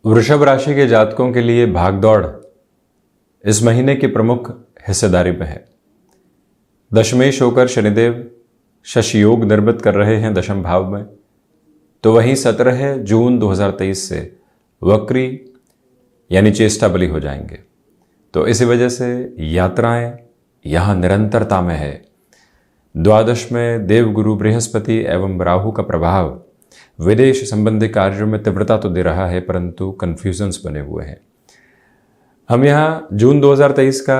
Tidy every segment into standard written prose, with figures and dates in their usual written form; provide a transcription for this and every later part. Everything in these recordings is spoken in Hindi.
वृषभ राशि के जातकों के लिए भागदौड़ इस महीने की प्रमुख हिस्सेदारी में है। दशमेश होकर शनिदेव शश योग निर्मित कर रहे हैं दशम भाव में, तो वहीं 17 जून 2023 से वक्री यानी चेष्टा बली हो जाएंगे। तो इसी वजह से यात्राएं यहाँ निरंतरता में है। द्वादश में देवगुरु बृहस्पति एवं राहु का प्रभाव विदेश संबंधी कार्यों में तीव्रता तो दे रहा है, परंतु कन्फ्यूजन्स बने हुए हैं। हम यहाँ जून 2023 का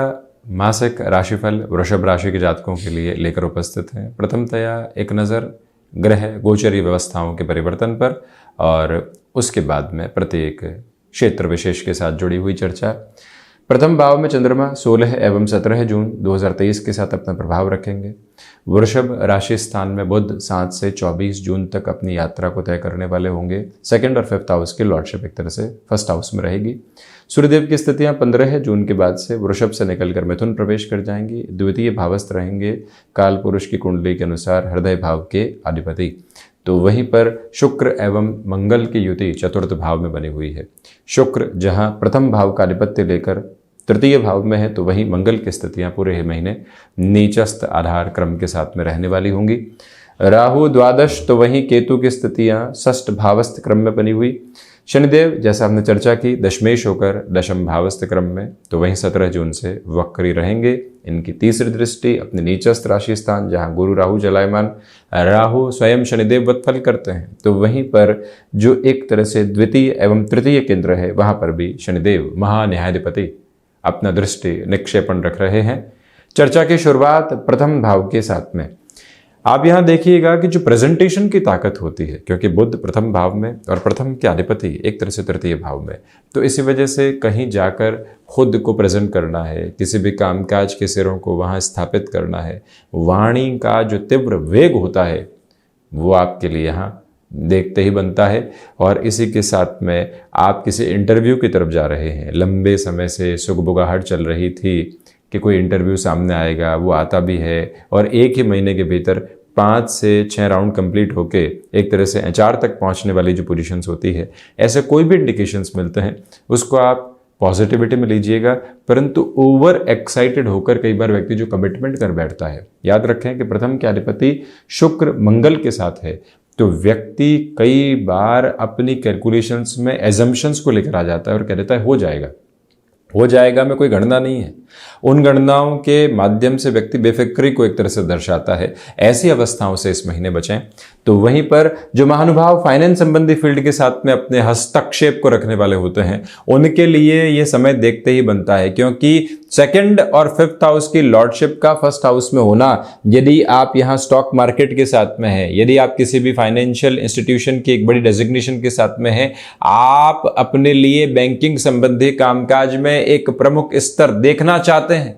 मासिक राशिफल वृषभ राशि के जातकों के लिए लेकर उपस्थित हैं। प्रथमतया एक नज़र ग्रह गोचरीय व्यवस्थाओं के परिवर्तन पर और उसके बाद में प्रत्येक क्षेत्र विशेष के साथ जुड़ी हुई चर्चा। प्रथम भाव में चंद्रमा 16 एवं 17 जून 2023 के साथ अपना प्रभाव रखेंगे। वृषभ राशि स्थान में बुध 7 से 24 जून तक अपनी यात्रा को तय करने वाले होंगे। सेकंड और फिफ्थ हाउस की लॉर्डशिप एक तरह से फर्स्ट हाउस में रहेगी। सूर्यदेव की स्थितियां 15 जून के बाद से वृषभ से निकलकर मिथुन प्रवेश कर जाएंगी। द्वितीय भावस्थ रहेंगे काल पुरुष की कुंडली के अनुसार हृदय भाव के अधिपति। तो वहीं पर शुक्र एवं मंगल की युति चतुर्थ भाव में बनी हुई है। शुक्र जहां प्रथम भाव का आधिपत्य लेकर तृतीय भाव में है, तो वहीं मंगल की स्थितियां पूरे महीने नीचस्थ आधार क्रम के साथ में रहने वाली होंगी। राहु द्वादश, तो वहीं केतु की स्थितियां षष्ठ भावस्थ क्रम में बनी हुई। शनिदेव जैसा हमने चर्चा की दशमेश होकर दशम भावस्थ क्रम में, तो वहीं 17 जून से वक्री रहेंगे। इनकी तीसरी दृष्टि अपने नीचस्थ राशि स्थान जहां गुरु राहु चलायमान, राहु स्वयं शनिदेव वत्फल करते हैं, तो वहीं पर जो एक तरह से द्वितीय एवं तृतीय केंद्र है वहां पर भी शनिदेव महान्यायाधिपति अपना दृष्टि निक्षेपण रख रहे हैं। चर्चा की शुरुआत प्रथम भाव के साथ में। आप यहाँ देखिएगा कि जो प्रेजेंटेशन की ताकत होती है, क्योंकि बुध प्रथम भाव में और प्रथम के अधिपति एक तरह से तृतीय भाव में, तो इसी वजह से कहीं जाकर खुद को प्रेजेंट करना है, किसी भी कामकाज के सिरों को वहाँ स्थापित करना है, वाणी का जो तीव्र वेग होता है वो आपके लिए यहाँ देखते ही बनता है। और इसी के साथ में आप किसी इंटरव्यू की तरफ जा रहे हैं, लंबे समय से सुगबुगाहट चल रही थी कि कोई इंटरव्यू सामने आएगा, वो आता भी है और एक ही महीने के भीतर 5 से 6 राउंड कंप्लीट होके एक तरह से HR तक पहुंचने वाली जो पोजीशंस होती है, ऐसे कोई भी इंडिकेशंस मिलते हैं उसको आप पॉजिटिविटी में लीजिएगा, परंतु ओवर एक्साइटेड होकर कई बार व्यक्ति जो कमिटमेंट कर बैठता है, याद रखें कि प्रथम के अधिपति शुक्र मंगल के साथ है, तो व्यक्ति कई बार अपनी कैलकुलेशंस में एजम्पशंस को लेकर आ जाता है और कह देता है हो जाएगा में कोई गणना नहीं है। उन गणनाओं के माध्यम से व्यक्ति बेफिक्री को एक तरह से दर्शाता है। ऐसी अवस्थाओं से इस महीने बचें। तो वहीं पर जो महानुभाव फाइनेंस संबंधी फील्ड के साथ में अपने हस्तक्षेप को रखने वाले होते हैं, उनके लिए ये समय देखते ही बनता है, क्योंकि सेकंड और फिफ्थ हाउस की लॉर्डशिप का फर्स्ट हाउस में होना, यदि आप यहाँ स्टॉक मार्केट के साथ में हैं, यदि आप किसी भी फाइनेंशियल इंस्टीट्यूशन की एक बड़ी डेजिग्नेशन के साथ में हैं, आप अपने लिए बैंकिंग संबंधी कामकाज में एक प्रमुख स्तर देखना चाहते हैं,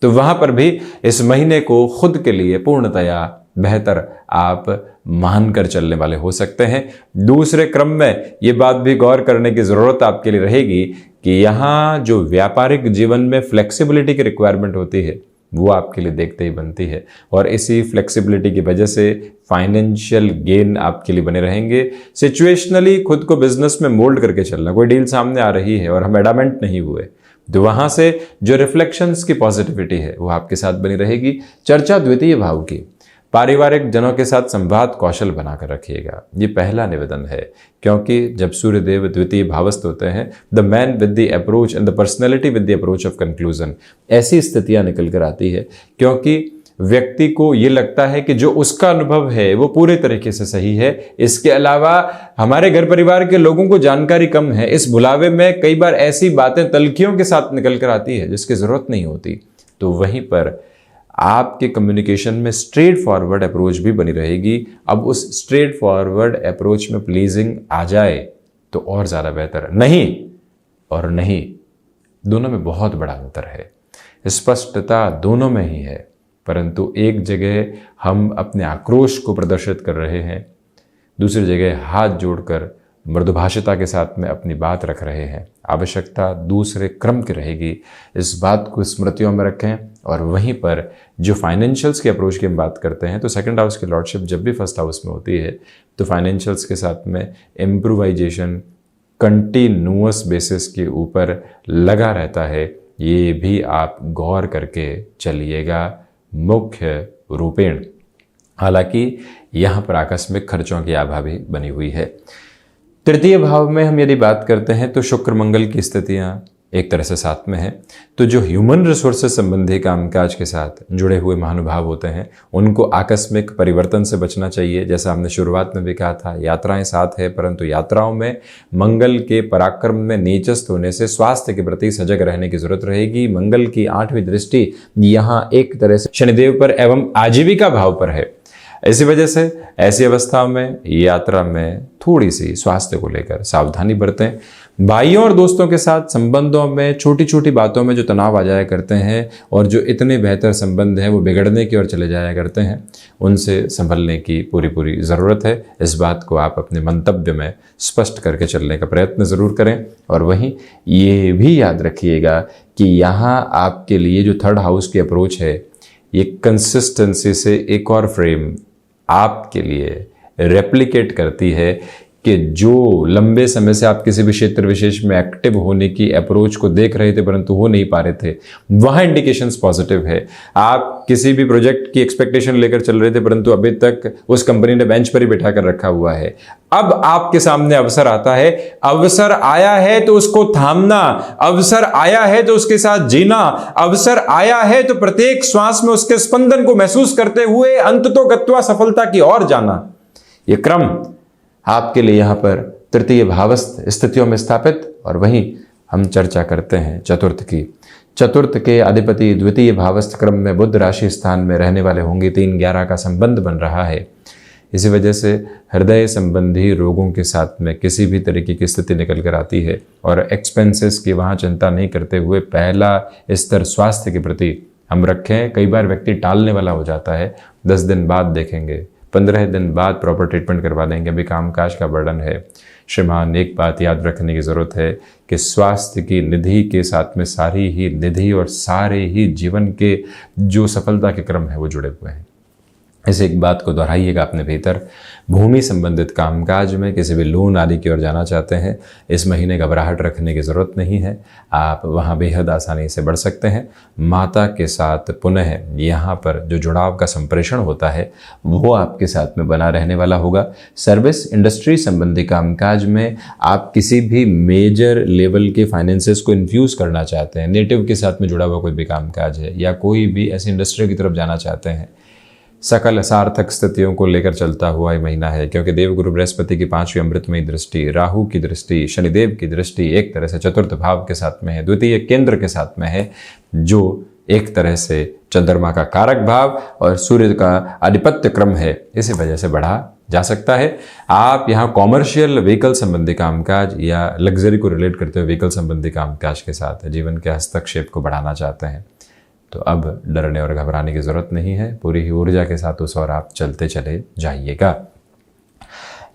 तो वहां पर भी इस महीने को खुद के लिए पूर्णतया बेहतर आप मानकर चलने वाले हो सकते हैं। दूसरे क्रम में ये बात भी गौर करने की जरूरत आपके लिए रहेगी कि यहाँ जो व्यापारिक जीवन में फ्लेक्सिबिलिटी की रिक्वायरमेंट होती है वो आपके लिए देखते ही बनती है, और इसी फ्लेक्सिबिलिटी की वजह से फाइनेंशियल गेन आपके लिए बने रहेंगे। सिचुएशनली खुद को बिजनेस में मोल्ड करके चलना, कोई डील सामने आ रही है और हम एडामेंट नहीं हुए, तो वहां से जो रिफ्लेक्शंस की पॉजिटिविटी है वो आपके साथ बनी रहेगी। चर्चा द्वितीय भाव की। पारिवारिक जनों के साथ संवाद कौशल बनाकर रखिएगा, ये पहला निवेदन है, क्योंकि जब सूर्यदेव द्वितीय भावस्थ होते हैं, the man with the approach and the personality with the approach of conclusion, ऐसी स्थितियां निकल कर आती है, क्योंकि व्यक्ति को ये लगता है कि जो उसका अनुभव है वो पूरे तरीके से सही है, इसके अलावा हमारे घर परिवार के लोगों को जानकारी कम है। इस बुलावे में कई बार ऐसी बातें तल्खियों के साथ निकल कर आती है जिसकी जरूरत नहीं होती। तो वहीं पर आपके कम्युनिकेशन में स्ट्रेट फॉरवर्ड अप्रोच भी बनी रहेगी। अब उस स्ट्रेट फॉरवर्ड अप्रोच में प्लीजिंग आ जाए तो और ज़्यादा बेहतर। नहीं और नहीं, दोनों में बहुत बड़ा अंतर है, स्पष्टता दोनों में ही है, परंतु एक जगह हम अपने आक्रोश को प्रदर्शित कर रहे हैं, दूसरी जगह हाथ जोड़कर मृदुभाषिता के साथ में अपनी बात रख रहे हैं। आवश्यकता दूसरे क्रम की रहेगी, इस बात को स्मृतियों में रखें। और वहीं पर जो फाइनेंशियल्स की अप्रोच की हम बात करते हैं, तो सेकंड हाउस की लॉर्डशिप जब भी फर्स्ट हाउस में होती है, तो फाइनेंशियल्स के साथ में इम्प्रूवाइजेशन, कंटिन्यूअस बेसिस के ऊपर लगा रहता है, ये भी आप गौर करके चलिएगा मुख्य रूपेण। हालांकि यहाँ पर आकस्मिक खर्चों की आभा भी बनी हुई है। तृतीय भाव में हम यदि बात करते हैं तो शुक्र मंगल की स्थितियाँ एक तरह से साथ में है, तो जो ह्यूमन रिसोर्सेज संबंधी कामकाज के साथ जुड़े हुए महानुभाव होते हैं उनको आकस्मिक परिवर्तन से बचना चाहिए। जैसा हमने शुरुआत में भी कहा था, यात्राएं साथ है, परंतु यात्राओं में मंगल के पराक्रम में नीचस्थ होने से स्वास्थ्य के प्रति सजग रहने की जरूरत रहेगी। मंगल की 8वीं दृष्टि यहाँ एक तरह से शनिदेव पर एवं आजीविका भाव पर है। इसी वजह से ऐसी अवस्थाओं में यात्रा में थोड़ी सी स्वास्थ्य को लेकर सावधानी बरतें। भाइयों और दोस्तों के साथ संबंधों में छोटी छोटी बातों में जो तनाव आ जाया करते हैं और जो इतने बेहतर संबंध हैं वो बिगड़ने की ओर चले जाया करते हैं, उनसे संभलने की पूरी ज़रूरत है। इस बात को आप अपने मंतव्य में स्पष्ट करके चलने का प्रयत्न ज़रूर करें। और वहीं ये भी याद रखिएगा कि यहाँ आपके लिए जो 3rd हाउस की अप्रोच है, ये कंसिस्टेंसी से एक और फ्रेम आपके लिए रेप्लिकेट करती है कि जो लंबे समय से आप किसी भी क्षेत्र विशेष में एक्टिव होने की अप्रोच को देख रहे थे परंतु हो नहीं पा रहे थे, वहाँ इंडिकेशंस पॉजिटिव है। आप किसी भी प्रोजेक्ट की एक्सपेक्टेशन लेकर चल रहे थे परंतु अभी तक उस कंपनी ने बेंच पर ही बैठा कर रखा हुआ है। अब आपके सामने अवसर आता है, अवसर आया है तो उसको थामना, अवसर आया है तो उसके साथ जीना, अवसर आया है तो प्रत्येक श्वास में उसके स्पंदन को महसूस करते हुए अंततोगत्वा सफलता की ओर जाना। यह क्रम आपके लिए यहाँ पर तृतीय भावस्थ स्थितियों में स्थापित। और वहीं हम चर्चा करते हैं चतुर्थ की। चतुर्थ के अधिपति द्वितीय भावस्थ क्रम में बुध राशि स्थान में रहने वाले होंगे। 3-11 का संबंध बन रहा है। इसी वजह से हृदय संबंधी रोगों के साथ में किसी भी तरीके की स्थिति निकल कर आती है। और एक्सपेंसेस की वहाँ चिंता नहीं करते हुए पहला स्तर स्वास्थ्य के प्रति हम रखें। कई बार व्यक्ति टालने वाला हो जाता है, 10 दिन बाद देखेंगे, 15 दिन बाद प्रॉपर ट्रीटमेंट करवा देंगे, अभी कामकाज का बर्डन है। श्रीमान, एक बात याद रखने की ज़रूरत है कि स्वास्थ्य की निधि के साथ में सारी ही निधि और सारे ही जीवन के जो सफलता के क्रम है वो जुड़े हुए हैं। इस एक बात को दोहराइएगा अपने भीतर। भूमि संबंधित कामकाज में किसी भी लोन आदि की ओर जाना चाहते हैं, इस महीने घबराहट रखने की ज़रूरत नहीं है। आप वहाँ बेहद आसानी से बढ़ सकते हैं। माता के साथ पुनः यहाँ पर जो जुड़ाव का संप्रेषण होता है वो आपके साथ में बना रहने वाला होगा। सर्विस इंडस्ट्री संबंधी कामकाज में आप किसी भी मेजर लेवल के फाइनेंसेस को इन्फ्यूज़ करना चाहते हैं, नेटिव के साथ में जुड़ा हुआ कोई भी कामकाज है या कोई भी ऐसी इंडस्ट्री की तरफ जाना चाहते हैं, सकल सार्थक स्थितियों को लेकर चलता हुआ ये महीना है। क्योंकि देवगुरु बृहस्पति की 5वीं अमृतमयी दृष्टि, राहु की दृष्टि, शनिदेव की दृष्टि एक तरह से चतुर्थ भाव के साथ में है, द्वितीय केंद्र के साथ में है, जो एक तरह से चंद्रमा का कारक भाव और सूर्य का आधिपत्य क्रम है। इसी वजह से बढ़ा जा सकता है। आप यहाँ कॉमर्शियल व्हीकल संबंधी कामकाज या लग्जरी को रिलेट करते हुए व्हीकल संबंधी कामकाज के साथ जीवन के हस्तक्षेप को बढ़ाना चाहते हैं, तो अब डरने और घबराने की जरूरत नहीं है। पूरी ही ऊर्जा के साथ उस और आप चलते चले जाइएगा।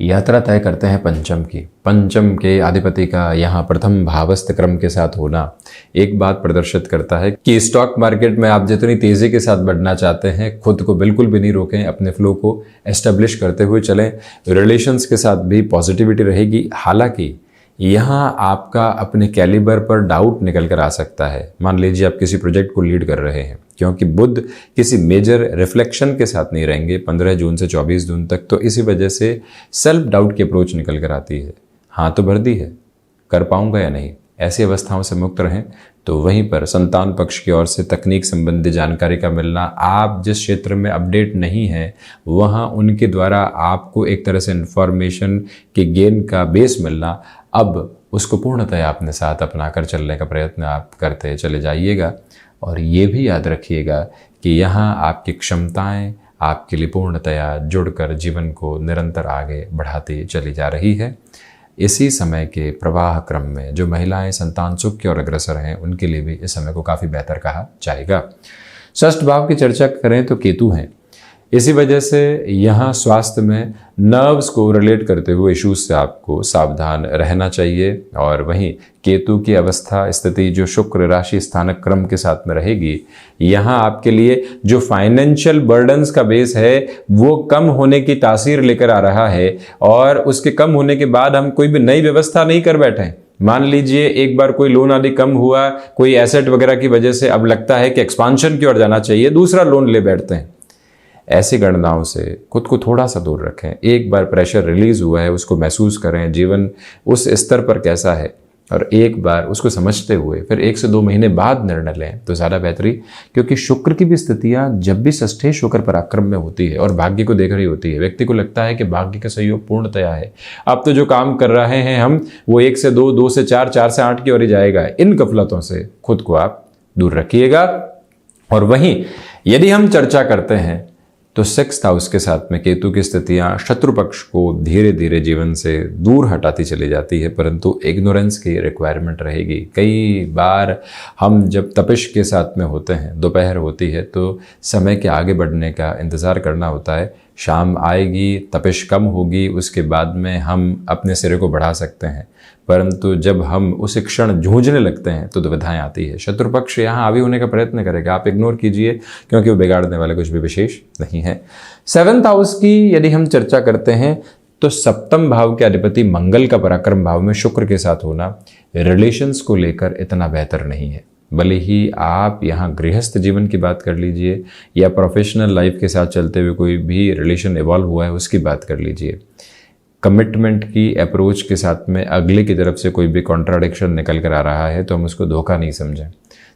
यात्रा तय करते हैं पंचम की। पंचम के अधिपति का यहाँ प्रथम भावस्थ क्रम के साथ होना एक बात प्रदर्शित करता है कि स्टॉक मार्केट में आप जितनी तेजी के साथ बढ़ना चाहते हैं, खुद को बिल्कुल भी नहीं रोकें, अपने फ्लो को एस्टेब्लिश करते हुए चलें। रिलेशंस के साथ भी पॉजिटिविटी रहेगी। हालांकि यहाँ आपका अपने कैलिबर पर डाउट निकल कर आ सकता है। मान लीजिए आप किसी प्रोजेक्ट को लीड कर रहे हैं, क्योंकि बुध किसी मेजर रिफ्लेक्शन के साथ नहीं रहेंगे 15 जून से 24 जून तक, तो इसी वजह से सेल्फ डाउट की अप्रोच निकल कर आती है। हाँ तो भर दी है, कर पाऊंगा या नहीं, ऐसी अवस्थाओं से मुक्त रहें। तो वहीं पर संतान पक्ष की ओर से तकनीक संबंधी जानकारी का मिलना, आप जिस क्षेत्र में अपडेट नहीं है वहाँ उनके द्वारा आपको एक तरह से इन्फॉर्मेशन के गेन का बेस मिलना, अब उसको पूर्णतः अपने साथ अपना कर चलने का प्रयत्न आप करते चले जाइएगा। और ये भी याद रखिएगा कि यहाँ आपकी क्षमताएं आपके लिए पूर्णतया जुड़कर जीवन को निरंतर आगे बढ़ाती चली जा रही है। इसी समय के प्रवाह क्रम में जो महिलाएं संतान सुख की ओर अग्रसर हैं, उनके लिए भी इस समय को काफ़ी बेहतर कहा जाएगा। षष्ठ भाव की चर्चा करें तो केतु हैं। इसी वजह से यहाँ स्वास्थ्य में नर्व्स को रिलेट करते हुए इश्यूज से आपको सावधान रहना चाहिए। और वहीं केतु की अवस्था स्थिति जो शुक्र राशि स्थानक क्रम के साथ में रहेगी, यहाँ आपके लिए जो फाइनेंशियल बर्डन्स का बेस है वो कम होने की तासीर लेकर आ रहा है। और उसके कम होने के बाद हम कोई भी नई व्यवस्था नहीं कर बैठे हैं। मान लीजिए एक बार कोई लोन आदि कम हुआ, कोई एसेट वगैरह की वजह से अब लगता है कि एक्सपांशन की ओर जाना चाहिए, दूसरा लोन ले बैठते हैं। ऐसी गणनाओं से खुद को थोड़ा सा दूर रखें। एक बार प्रेशर रिलीज हुआ है उसको महसूस करें, जीवन उस स्तर पर कैसा है, और एक बार उसको समझते हुए फिर 1 से 2 महीने बाद निर्णय लें तो ज़्यादा बेहतरी। क्योंकि शुक्र की भी स्थितियाँ जब भी षष्ठेश होकर पराक्रम में होती है और भाग्य को देख रही होती है, व्यक्ति को लगता है कि भाग्य का सहयोग पूर्णतया है। अब तो जो काम कर रहे हैं हम वो 1 से 2, 2 से 4, 4 से 8 की ओर ही जाएगा। इन गफलतों से खुद को आप दूर रखिएगा। और वहीं यदि हम चर्चा करते हैं तो 6th हाउस के साथ में केतु की स्थितियां शत्रु पक्ष को धीरे धीरे जीवन से दूर हटाती चली जाती है, परंतु इग्नोरेंस की रिक्वायरमेंट रहेगी। कई बार हम जब तपिश के साथ में होते हैं, दोपहर होती है तो समय के आगे बढ़ने का इंतज़ार करना होता है। शाम आएगी, तपिश कम होगी, उसके बाद में हम अपने सिरे को बढ़ा सकते हैं। परंतु जब हम उस क्षण जूझने लगते हैं तो दुविधाएं आती है। शत्रु पक्ष यहाँ हावी होने का प्रयत्न करेगा, आप इग्नोर कीजिए क्योंकि वो बिगाड़ने वाले कुछ भी विशेष नहीं है। 7th हाउस की यदि हम चर्चा करते हैं तो 7th भाव के अधिपति मंगल का पराक्रम भाव में शुक्र के साथ होना रिलेशंस को लेकर इतना बेहतर नहीं है। भले ही आप यहाँ गृहस्थ जीवन की बात कर लीजिए या प्रोफेशनल लाइफ के साथ चलते हुए कोई भी रिलेशन इवॉल्व हुआ है उसकी बात कर लीजिए, कमिटमेंट की अप्रोच के साथ में अगले की तरफ से कोई भी कॉन्ट्राडिक्शन निकल कर आ रहा है तो हम उसको धोखा नहीं समझें।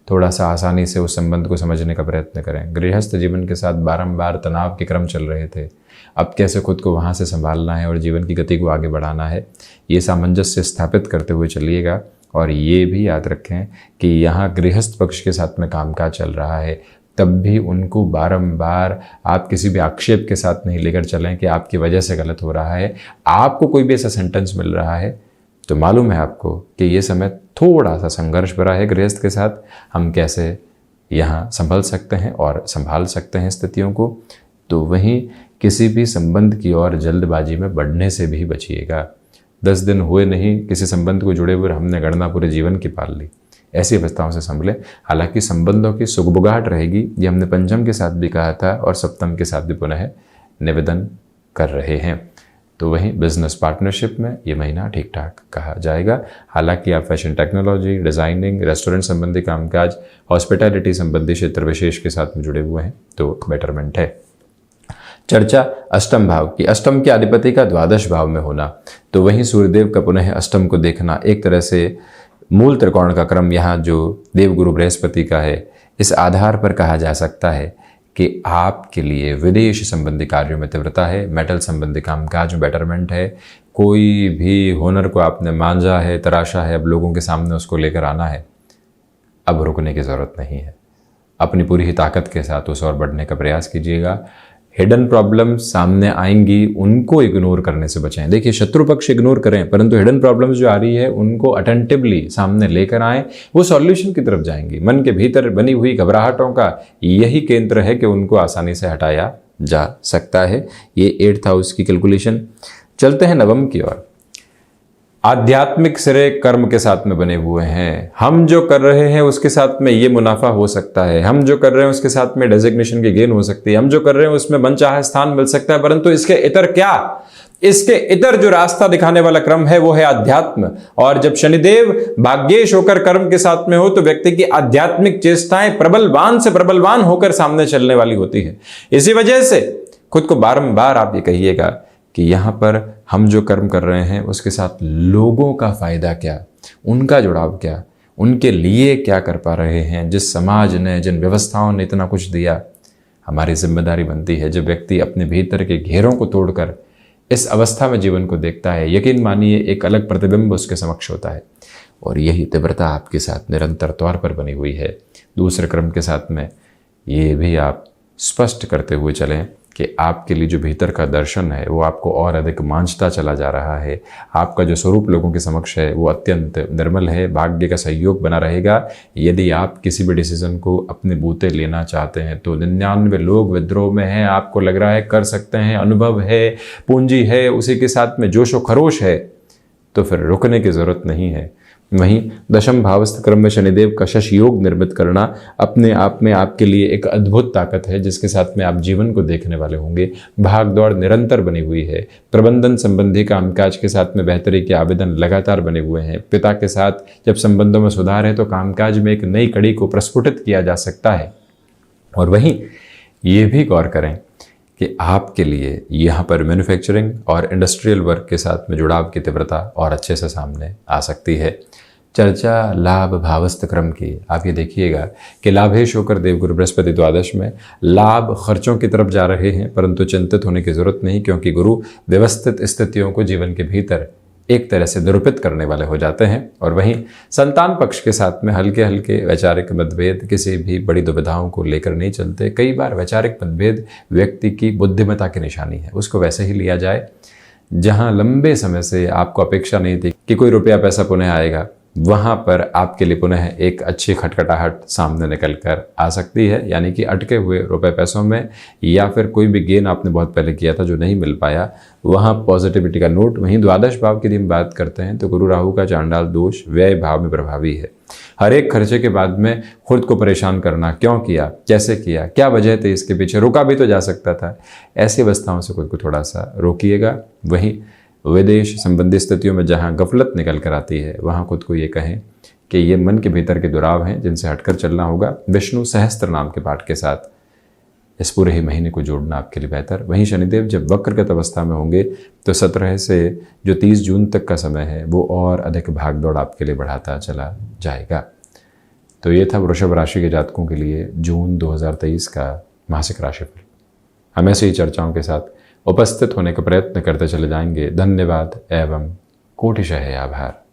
थोड़ा सा आसानी से उस संबंध को समझने का प्रयत्न करें। गृहस्थ जीवन के साथ बारंबार तनाव के क्रम चल रहे थे, अब कैसे खुद को वहाँ से संभालना है और जीवन की गति को आगे बढ़ाना है, ये सामंजस्य स्थापित करते हुए चलिएगा। और ये भी याद रखें कि यहाँ गृहस्थ पक्ष के साथ में कामकाज चल रहा है, तब भी उनको बारंबार आप किसी भी आक्षेप के साथ नहीं लेकर चलें कि आपकी वजह से गलत हो रहा है। आपको कोई भी ऐसा सेंटेंस मिल रहा है तो मालूम है आपको कि ये समय थोड़ा सा संघर्ष भरा है गृहस्थ के साथ, हम कैसे यहाँ संभल सकते हैं और संभाल सकते हैं स्थितियों को। तो वहीं किसी भी संबंध की ओर जल्दबाजी में बढ़ने से भी बचिएगा। 10 दिन हुए नहीं किसी संबंध को जुड़े हुए, हमने गणना पूरे जीवन की पाल ली। ऐसी अवस्थाओं से संभले। हालांकि संबंधों की सुगबुगाहट रहेगी, ये हमने पंचम के साथ भी कहा था और सप्तम के साथ भी पुनः निवेदन कर रहे हैं। तो वहीं बिजनेस पार्टनरशिप में ये महीना ठीक ठाक कहा जाएगा। हालांकि आप फैशन टेक्नोलॉजी, डिज़ाइनिंग, रेस्टोरेंट संबंधी कामकाज, हॉस्पिटैलिटी संबंधी क्षेत्र विशेष के साथ में जुड़े हुए हैं तो बेटरमेंट है। चर्चा अष्टम भाव की, अष्टम के अधिपति का द्वादश भाव में होना, तो वहीं सूर्यदेव का पुनः अष्टम को देखना एक तरह से मूल त्रिकोण का क्रम यहाँ जो देवगुरु बृहस्पति का है, इस आधार पर कहा जा सकता है कि आपके लिए विदेश संबंधी कार्यों में तीव्रता है, मेटल संबंधी कामकाज में बेटरमेंट है। कोई भी हुनर को आपने मांझा है, तराशा है, अब लोगों के सामने उसको लेकर आना है, अब रुकने की ज़रूरत नहीं है। अपनी पूरी ही ताकत के साथ उस ओर बढ़ने का प्रयास कीजिएगा। हिडन प्रॉब्लम सामने आएंगी, उनको इग्नोर करने से बचें। देखिए, शत्रु पक्ष इग्नोर करें, परंतु हिडन प्रॉब्लम्स जो आ रही है उनको अटेंटिवली सामने लेकर आएं, वो सॉल्यूशन की तरफ जाएंगी। मन के भीतर बनी हुई घबराहटों का यही केंद्र है कि उनको आसानी से हटाया जा सकता है। ये 8th हाउस की कैलकुलेशन। चलते हैं नवम की ओर। आध्यात्मिक सिरे कर्म के साथ में बने हुए हैं। हम जो कर रहे हैं उसके साथ में ये मुनाफा हो सकता है, हम जो कर रहे हैं उसके साथ में डेजिग्नेशन की गेन हो सकती है, हम जो कर रहे हैं उसमें मनचाहा स्थान मिल सकता है, परंतु इसके इतर क्या, इसके इतर जो रास्ता दिखाने वाला क्रम है वो है अध्यात्म। और जब शनिदेव भाग्येश होकर कर्म के साथ में हो तो व्यक्ति की आध्यात्मिक चेष्टाएं प्रबलवान से प्रबलवान होकर सामने चलने वाली होती है। इसी वजह से खुद को बारंबार आप ये कहिएगा कि यहाँ पर हम जो कर्म कर रहे हैं उसके साथ लोगों का फायदा क्या, उनका जुड़ाव क्या, उनके लिए क्या कर पा रहे हैं। जिस समाज ने, जिन व्यवस्थाओं ने इतना कुछ दिया, हमारी जिम्मेदारी बनती है। जब व्यक्ति अपने भीतर के घेरों को तोड़कर इस अवस्था में जीवन को देखता है, यकीन मानिए एक अलग प्रतिबिंब उसके समक्ष होता है। और यही तीव्रता आपके साथ निरंतर तौर पर बनी हुई है। दूसरे क्रम के साथ में ये भी आप स्पष्ट करते हुए चलें कि आपके लिए जो भीतर का दर्शन है वो आपको और अधिक मांझता चला जा रहा है। आपका जो स्वरूप लोगों के समक्ष है वो अत्यंत निर्मल है। भाग्य का सहयोग बना रहेगा। यदि आप किसी भी डिसीजन को अपने बूते लेना चाहते हैं तो 99 लोग विद्रोह में हैं, आपको लग रहा है कर सकते हैं, अनुभव है, पूंजी है, उसी के साथ में जोश व खरोश है, तो फिर रुकने की जरूरत नहीं है। वहीं दशम भावस्थ क्रम में शनिदेव का शश योग निर्मित करना अपने आप में आपके लिए एक अद्भुत ताकत है, जिसके साथ में आप जीवन को देखने वाले होंगे। भाग दौड़ निरंतर बनी हुई है। प्रबंधन संबंधी कामकाज के साथ में बेहतरी के आवेदन लगातार बने हुए हैं। पिता के साथ जब संबंधों में सुधार है तो कामकाज में एक नई कड़ी को प्रस्फुटित किया जा सकता है। और वहीं ये भी गौर करें कि आपके लिए यहाँ पर मैन्युफैक्चरिंग और इंडस्ट्रियल वर्क के साथ में जुड़ाव की तीव्रता और अच्छे से सामने आ सकती है। चर्चा लाभ भावस्थ क्रम की, आप ये देखिएगा कि लाभेश होकर देवगुरु बृहस्पति द्वादश में लाभ खर्चों की तरफ जा रहे हैं, परंतु चिंतित होने की जरूरत नहीं, क्योंकि गुरु व्यवस्थित स्थितियों को जीवन के भीतर एक तरह से निरूपित करने वाले हो जाते हैं। और वहीं संतान पक्ष के साथ में हल्के हल्के वैचारिक मतभेद किसी भी बड़ी दुविधाओं को लेकर नहीं चलते। कई बार वैचारिक मतभेद व्यक्ति की बुद्धिमत्ता की निशानी है, उसको वैसे ही लिया जाए। जहां लंबे समय से आपको अपेक्षा नहीं थी कि कोई रुपया पैसा पुनः आएगा, वहां पर आपके लिए पुनः एक अच्छी खटखटाहट सामने निकल कर आ सकती है। यानी कि अटके हुए रुपए पैसों में या फिर कोई भी गेन आपने बहुत पहले किया था जो नहीं मिल पाया, वहां पॉजिटिविटी का नोट। वहीं द्वादश भाव की यदि हम बात करते हैं तो गुरु राहु का चांडाल दोष व्यय भाव में प्रभावी है। हर एक खर्चे के बाद में खुद को परेशान करना, क्यों किया, कैसे किया, क्या वजह थी इसके पीछे, रुका भी तो जा सकता था, ऐसी अवस्थाओं से खुद को थोड़ा सा रोकिएगा। वहीं विदेश संबंधी स्थितियों में जहां गफलत निकल कर आती है, वहां खुद को ये कहें कि ये मन के भीतर के दुराव हैं जिनसे हटकर चलना होगा। विष्णु सहस्त्र नाम के पाठ के साथ इस पूरे ही महीने को जोड़ना आपके लिए बेहतर। वहीं शनिदेव जब वक्रगत अवस्था में होंगे तो 17 से जो 30 जून तक का समय है वो और अधिक भाग दौड़ आपके लिए बढ़ाता चला जाएगा। तो ये था वृषभ राशि के जातकों के लिए जून 2023 का मासिक राशिफल। हम ऐसी ही चर्चाओं के साथ उपस्थित होने का प्रयत्न करते चले जाएंगे। धन्यवाद एवं कोटिशः आभार।